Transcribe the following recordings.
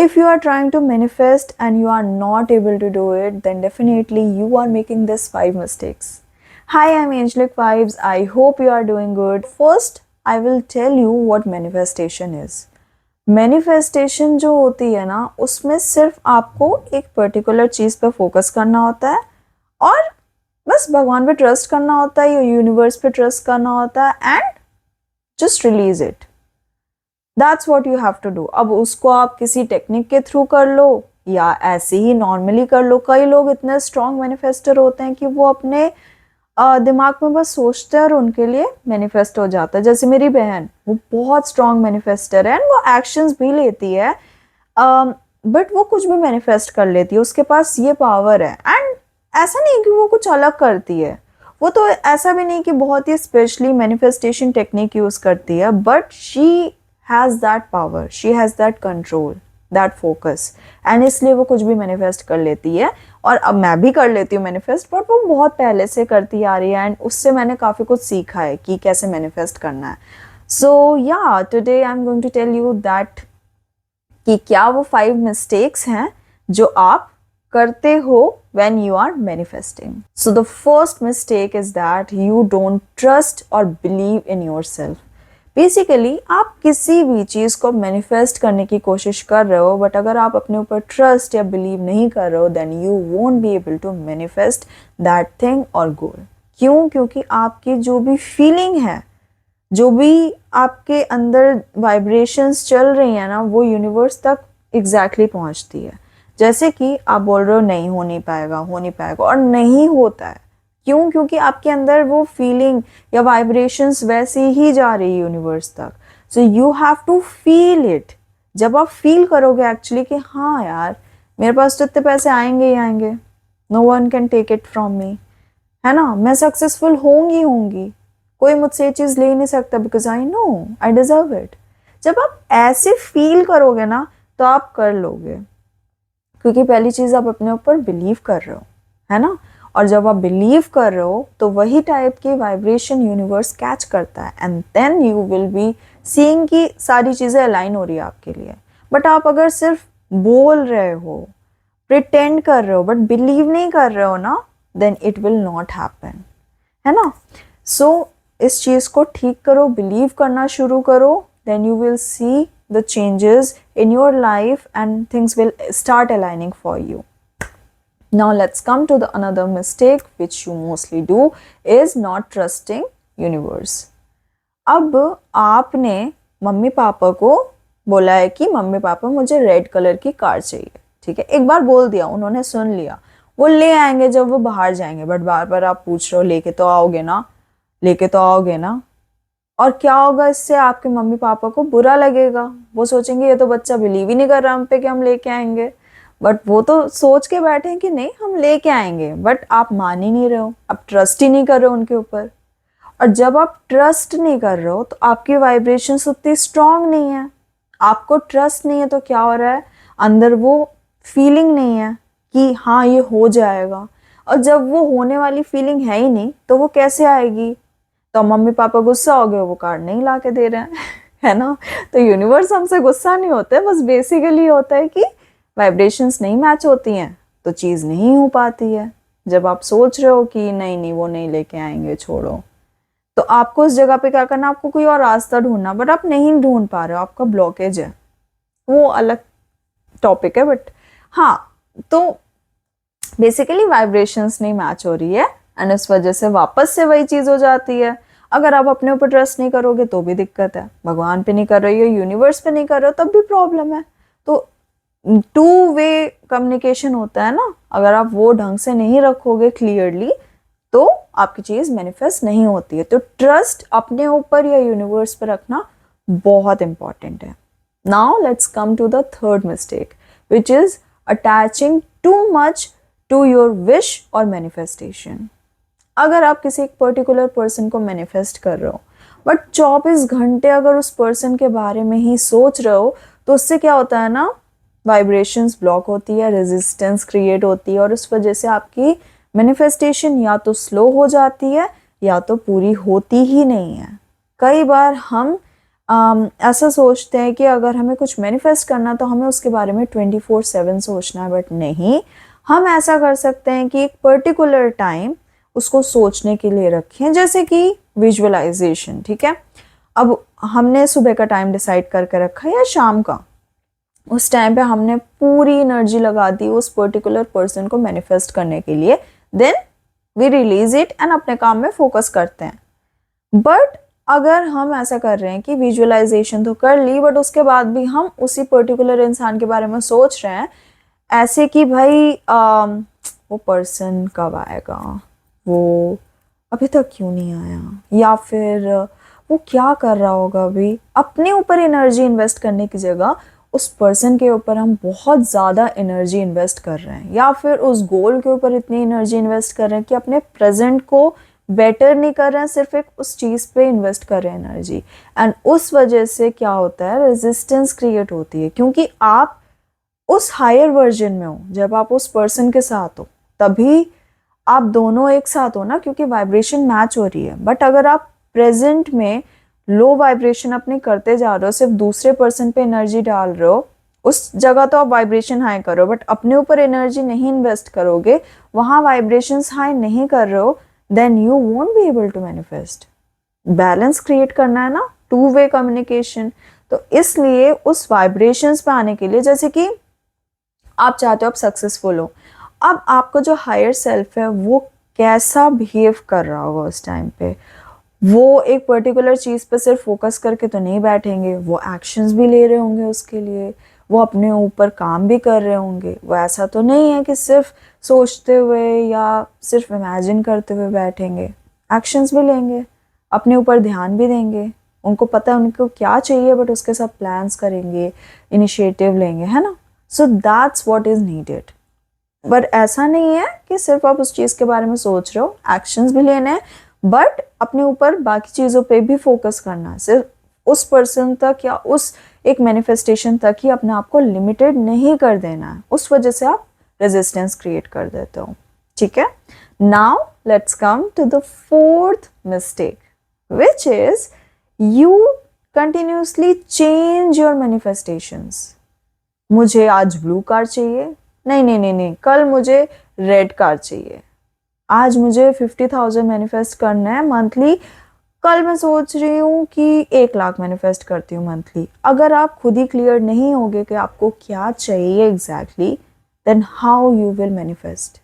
If you are trying to manifest and you are not able to do it, then definitely you are making this 5 mistakes. Hi, I'm Angelic Vibes. I hope you are doing good. First, I will tell you what manifestation is. Manifestation जो होती है ना, उसमें सिर्फ आपको एक particular चीज़ पे focus करना होता है और बस भगवान पे ट्रस्ट करना होता है या यूनिवर्स पे ट्रस्ट करना होता है and just release it. That's what you have to do. अब उसको आप किसी टेक्निक के थ्रू कर लो या ऐसे ही नॉर्मली कर लो. कई लोग इतने स्ट्रॉन्ग मैनिफेस्टर होते हैं कि वो अपने दिमाग में बस सोचते हैं और उनके लिए मैनिफेस्ट हो जाता है. जैसे मेरी बहन, वो बहुत स्ट्रॉन्ग मैनिफेस्टर है एंड वो एक्शंस भी लेती है, बट वो कुछ भी मैनिफेस्ट कर लेती है. उसके पास ये पावर है एंड ऐसा नहीं कि वो कुछ अलग करती है. वो तो ऐसा भी नहीं कि बहुत ही स्पेशली मैनिफेस्टेशन टेक्निक यूज करती है, but she has that power, she has that control, that focus, and इसलिए वो कुछ भी मैनिफेस्ट कर लेती है. और अब मैं भी कर लेती हूँ मैनिफेस्ट, बट वो बहुत पहले से करती आ रही है एंड उससे मैंने काफ़ी कुछ सीखा है कि कैसे मैनिफेस्ट करना है. सो या today I am going to tell you that कि क्या वो 5 मिस्टेक्स हैं जो आप करते हो when you are manifesting. So the first mistake is that you don't trust or believe in yourself. Basically आप किसी भी चीज़ को मैनिफेस्ट करने की कोशिश कर रहे हो, बट अगर आप अपने ऊपर ट्रस्ट या बिलीव नहीं कर रहे हो, then you won't be able to manifest that thing और गोल. क्यों? क्योंकि आपकी जो भी फीलिंग है, जो भी आपके अंदर वाइब्रेशंस चल रही हैं ना, वो यूनिवर्स तक एग्जैक्टली पहुंचती है. जैसे कि आप बोल रहे हो नहीं हो नहीं पाएगा और नहीं होता है. क्यों? क्योंकि आपके अंदर वो फीलिंग या वाइब्रेशंस वैसे ही जा रही है यूनिवर्स तक. So you have to feel it. जब आप फील करोगे एक्चुअली कि हाँ यार, मेरे पास तो इतने पैसे आएंगे ही आएंगे, no one can take it from me, है ना, मैं सक्सेसफुल होंगी, कोई मुझसे ये चीज़ ले नहीं सकता because I know I deserve it. जब आप ऐसे फील करोगे ना, तो आप कर लोगे, क्योंकि पहली चीज़ आप अपने ऊपर बिलीव कर रहे हो, है ना. और जब आप बिलीव कर रहे हो तो वही टाइप की वाइब्रेशन यूनिवर्स कैच करता है and then you will be seeing कि सारी चीज़ें अलाइन हो रही है आपके लिए. बट आप अगर सिर्फ बोल रहे हो, प्रिटेंड कर रहे हो, बट बिलीव नहीं कर रहे हो ना, then it will not happen, है ना. सो इस चीज़ को ठीक करो, बिलीव करना शुरू करो, then you will see the changes in your life and things will start aligning for you. Now let's come to the another mistake which you mostly do is not trusting universe. अब आपने mummy papa को बोला है कि mummy papa मुझे red colour की car चाहिए, ठीक है, एक बार बोल दिया, उन्होंने सुन लिया, वो ले आएंगे जब वो बाहर जाएंगे. बट बार बार आप पूछ रहे हो लेके तो आओगे ना. और क्या होगा इससे? आपके मम्मी पापा को बुरा लगेगा. वो सोचेंगे ये तो बच्चा बिलीव ही नहीं कर रहा हम पे कि हम लेके आएंगे. बट वो तो सोच के बैठे हैं कि नहीं हम लेके आएंगे, बट आप मान ही नहीं रहे हो, आप ट्रस्ट ही नहीं कर रहे हो उनके ऊपर. और जब आप ट्रस्ट नहीं कर रहे हो तो आपकी वाइब्रेशंस उतनी स्ट्रांग नहीं है. आपको ट्रस्ट नहीं है तो क्या हो रहा है, अंदर वो फीलिंग नहीं है कि हाँ ये हो जाएगा. और जब वो होने वाली फीलिंग है ही नहीं तो वो कैसे आएगी? तो मम्मी पापा गुस्सा हो गए, वो कार्ड नहीं ला के दे रहे हैं, है ना. तो यूनिवर्स हमसे गुस्सा नहीं होता है, बस बेसिकली होता है कि वाइब्रेशंस नहीं मैच होती हैं तो चीज़ नहीं हो पाती है. जब आप सोच रहे हो कि नहीं वो नहीं लेके आएंगे, छोड़ो, तो आपको उस जगह पे क्या करना, आपको कोई और रास्ता ढूंढना, बट आप नहीं ढूंढ पा रहे हो, आपका ब्लॉकेज है. वो अलग टॉपिक है. बट हाँ, तो बेसिकली वाइब्रेशंस नहीं मैच हो रही है एंड इस वजह से वापस से वही चीज़ हो जाती है. अगर आप अपने ऊपर ट्रस्ट नहीं करोगे तो भी दिक्कत है, भगवान पे नहीं कर रहे हो, यूनिवर्स पे नहीं कर रहे हो, तब भी प्रॉब्लम है. तो 2 वे कम्युनिकेशन होता है ना, अगर आप वो ढंग से नहीं रखोगे क्लियरली तो आपकी चीज़ मैनिफेस्ट नहीं होती है. तो ट्रस्ट अपने ऊपर या यूनिवर्स पर रखना बहुत इंपॉर्टेंट है. Now let's come to the third mistake which is attaching too much to your wish और मैनिफेस्टेशन. अगर आप किसी एक पर्टिकुलर पर्सन को मैनिफेस्ट कर रहे हो, बट 24 घंटे अगर उस पर्सन के बारे में ही सोच रहे हो, तो उससे क्या होता है ना, वाइब्रेशंस ब्लॉक होती है, रेजिस्टेंस क्रिएट होती है और उस वजह से आपकी मैनिफेस्टेशन या तो स्लो हो जाती है या तो पूरी होती ही नहीं है. कई बार हम ऐसा सोचते हैं कि अगर हमें कुछ मैनिफेस्ट करना तो हमें उसके बारे में 24/7 सोचना है, बट नहीं, हम ऐसा कर सकते हैं कि एक पर्टिकुलर टाइम उसको सोचने के लिए रखें, जैसे कि विजुअलाइजेशन, ठीक है। अब हमने सुबह का टाइम डिसाइड करके रखा या शाम का, उस टाइम पे हमने पूरी एनर्जी लगा दी उस पर्टिकुलर पर्सन को मैनिफेस्ट करने के लिए, then we release it and अपने काम में फोकस करते हैं। बट अगर हम ऐसा कर रहे हैं कि विजुअलाइजेशन तो कर ली, बट उसके बाद भी हम उसी पर्टिकुलर इंसान के बारे में सोच रहे हैं, ऐसे कि भाई वो पर्सन कब आएगा, वो अभी तक क्यों नहीं आया, या फिर वो क्या कर रहा होगा अभी, अपने ऊपर एनर्जी इन्वेस्ट करने की जगह उस पर्सन के ऊपर हम बहुत ज़्यादा एनर्जी इन्वेस्ट कर रहे हैं, या फिर उस गोल के ऊपर इतनी एनर्जी इन्वेस्ट कर रहे हैं कि अपने प्रेजेंट को बेटर नहीं कर रहे हैं, सिर्फ एक उस चीज़ पे इन्वेस्ट कर रहे हैं एनर्जी। एंड उस वजह से क्या होता है, रेजिस्टेंस क्रिएट होती है, क्योंकि आप उस हायर वर्जन में हो, जब आप उस पर्सन के साथ हो तभी आप दोनों एक साथ हो ना, क्योंकि वाइब्रेशन मैच हो रही है। बट अगर आप प्रेजेंट में लो वाइब्रेशन अपनी करते जा रहे हो, सिर्फ दूसरे पर्सन पे एनर्जी डाल रहे हो, उस जगह तो आप वाइब्रेशन हाई करो, बट अपने ऊपर एनर्जी नहीं इन्वेस्ट करोगे, वहाँ वाइब्रेशंस हाई नहीं कर रहे हो, then you won't be able to manifest. Balance create करना है ना, टू वे कम्युनिकेशन। तो इसलिए उस वाइब्रेशंस पे आने के लिए, जैसे कि आप चाहते हो आप सक्सेसफुल हो, अब आपको जो हायर सेल्फ है वो कैसा बिहेव कर रहा होगा उस टाइम पे, वो एक पर्टिकुलर चीज़ पे सिर्फ फोकस करके तो नहीं बैठेंगे, वो एक्शंस भी ले रहे होंगे उसके लिए, वो अपने ऊपर काम भी कर रहे होंगे। वो ऐसा तो नहीं है कि सिर्फ सोचते हुए या सिर्फ इमेजिन करते हुए बैठेंगे, एक्शंस भी लेंगे, अपने ऊपर ध्यान भी देंगे, उनको पता है उनको क्या चाहिए, बट उसके साथ प्लान्स करेंगे, इनिशिएटिव लेंगे, है ना। So that's what is needed. But ऐसा नहीं है कि सिर्फ आप उस चीज़ के बारे में सोच रहे हो, एक्शंस भी लेने हैं, बट अपने ऊपर बाकी चीज़ों पे भी फोकस करना है। सिर्फ उस पर्सन तक या उस एक मैनिफेस्टेशन तक ही अपने आप को लिमिटेड नहीं कर देना है, उस वजह से आप रेजिस्टेंस क्रिएट कर देते हो, ठीक है। Now let's come to the fourth mistake, which is you continuously change your manifestations. मुझे आज ब्लू कार चाहिए, नहीं नहीं नहीं नहीं, कल मुझे रेड कार चाहिए। आज मुझे 50,000 मैनिफेस्ट करना है मंथली, कल मैं सोच रही हूँ कि 1 लाख मैनिफेस्ट करती हूँ मंथली। अगर आप खुद ही क्लियर नहीं होगे कि आपको क्या चाहिए exactly, then how you will manifest,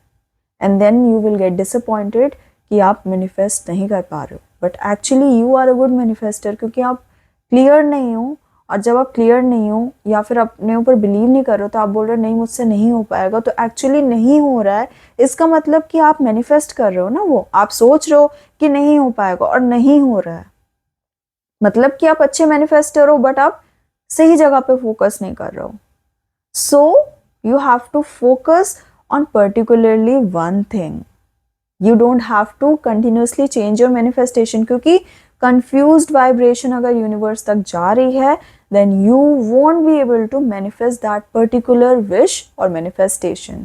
and then you will get disappointed कि आप मैनिफेस्ट नहीं कर पा रहे हो, but actually you are a good manifester, क्योंकि आप क्लियर नहीं हो। और जब आप क्लियर नहीं हो या फिर अपने ऊपर बिलीव नहीं कर रहे हो, तो आप बोल रहे हो नहीं मुझसे नहीं हो पाएगा, तो एक्चुअली नहीं हो रहा है, इसका मतलब कि आप मैनिफेस्ट कर रहे हो ना, वो आप सोच रहे हो कि नहीं हो पाएगा और नहीं हो रहा है, मतलब कि आप अच्छे मैनिफेस्टर हो, बट आप सही जगह पे फोकस नहीं कर रहे हो। So you have to focus on particularly one thing, you don't have to continuously change your manifestation, क्योंकि कंफ्यूज्ड वाइब्रेशन अगर यूनिवर्स तक जा रही है, then you won't be able to manifest that particular wish or manifestation.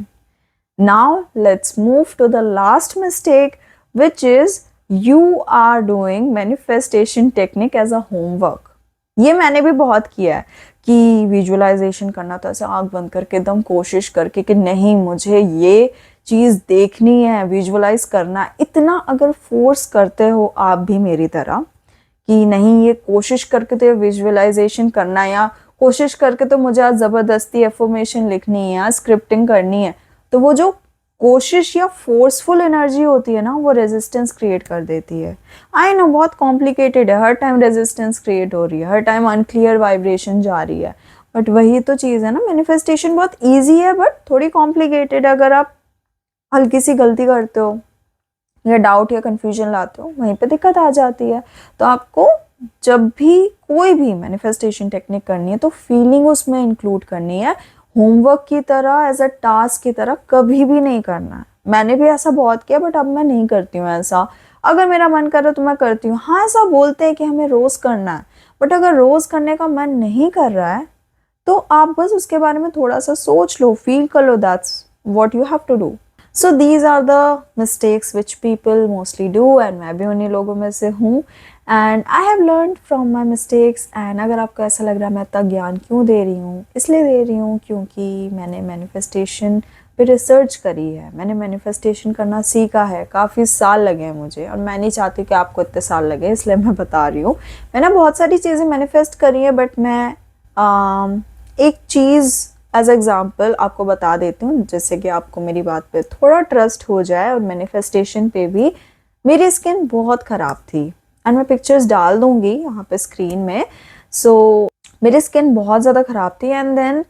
Now let's move to the last mistake, which is you are doing manifestation technique as a homework. ये मैंने भी बहुत किया है कि विजुअलाइजेशन करना, तो ऐसे आंख बंद करके एकदम कोशिश करके कि नहीं मुझे ये चीज़ देखनी है, विजुअलाइज करना। इतना अगर फोर्स करते हो आप भी मेरी तरह कि नहीं ये कोशिश करके तो विजुअलाइजेशन करना है, या कोशिश करके तो मुझे आज ज़बरदस्ती एफर्मेशन लिखनी है या स्क्रिप्टिंग करनी है, तो वो जो कोशिश या फोर्सफुल एनर्जी होती है ना, वो रेजिस्टेंस क्रिएट कर देती है। आई नो बहुत कॉम्प्लिकेटेड है, हर टाइम रेजिस्टेंस क्रिएट हो रही है, हर टाइम अनक्लियर वाइब्रेशन जा रही है, बट वही तो चीज़ है ना, मैनिफेस्टेशन बहुत ईजी है बट थोड़ी कॉम्प्लिकेटेड। अगर आप हल्की सी गलती करते हो या डाउट या कंफ्यूजन लाते हो, वहीं पे दिक्कत आ जाती है। तो आपको जब भी कोई भी मैनिफेस्टेशन टेक्निक करनी है तो फीलिंग उसमें इंक्लूड करनी है, होमवर्क की तरह, एज अ टास्क की तरह कभी भी नहीं करना है। मैंने भी ऐसा बहुत किया, बट अब मैं नहीं करती हूँ ऐसा। अगर मेरा मन कर रहा है तो मैं करती हूँ। हाँ, ऐसा बोलते हैं कि हमें रोज़ करना है, बट अगर रोज़ करने का मन नहीं कर रहा है तो आप बस उसके बारे में थोड़ा सा सोच लो, फील कर लो, that's what you have to do. So these are the mistakes which people mostly do, and मैं भी उन्हीं लोगों में से हूँ। And I have learn from my mistakes. And अगर आपको ऐसा लग रहा है मैं इतना ज्ञान क्यों दे रही हूँ, इसलिए दे रही हूँ क्योंकि मैंने मैनिफेस्टेशन पे रिसर्च करी है, मैंने मैनिफेस्टेशन करना सीखा है, काफ़ी साल लगे हैं मुझे, और मैं नहीं चाहती कि आपको इतने साल लगे, इसलिए मैं बता रही हूँ। मैंने बहुत सारी चीज़ें मैनिफेस्ट करी है, बट मैं एक चीज़ एज एग्जाम्पल आपको बता देती हूँ, जिससे कि आपको मेरी बात पे थोड़ा ट्रस्ट हो जाए। और मैनिफेस्टेशन पे भी मेरी स्किन बहुत ख़राब थी, एंड मैं पिक्चर्स डाल दूँगी यहाँ पे स्क्रीन में। सो मेरी स्किन बहुत ज़्यादा ख़राब थी, एंड देन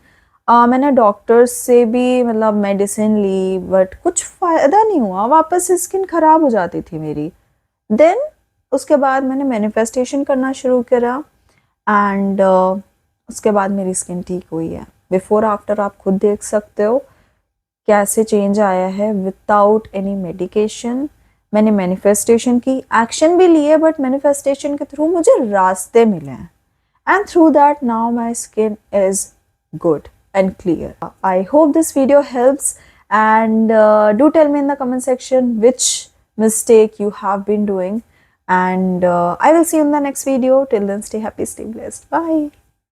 मैंने डॉक्टर्स से भी मतलब मेडिसिन ली, बट कुछ फ़ायदा नहीं हुआ, वापस से स्किन ख़राब हो जाती थी मेरी। देन उसके बाद मैंने मैनिफेस्टेशन करना शुरू करा, एंड उसके बाद मेरी स्किन ठीक हुई है। बिफोर आफ्टर आप खुद देख सकते हो कैसे चेंज आया है विदाउट एनी मेडिकेशन। मैंने मैनिफेस्टेशन की, एक्शन भी लिए, बट मैनिफेस्टेशन के थ्रू मुझे रास्ते मिले हैं, and through that now my skin is good and clear. I hope this video helps, and do tell me in the comment section which mistake you have been doing, and I will see you in the next video. Till then, stay happy, stay blessed, bye.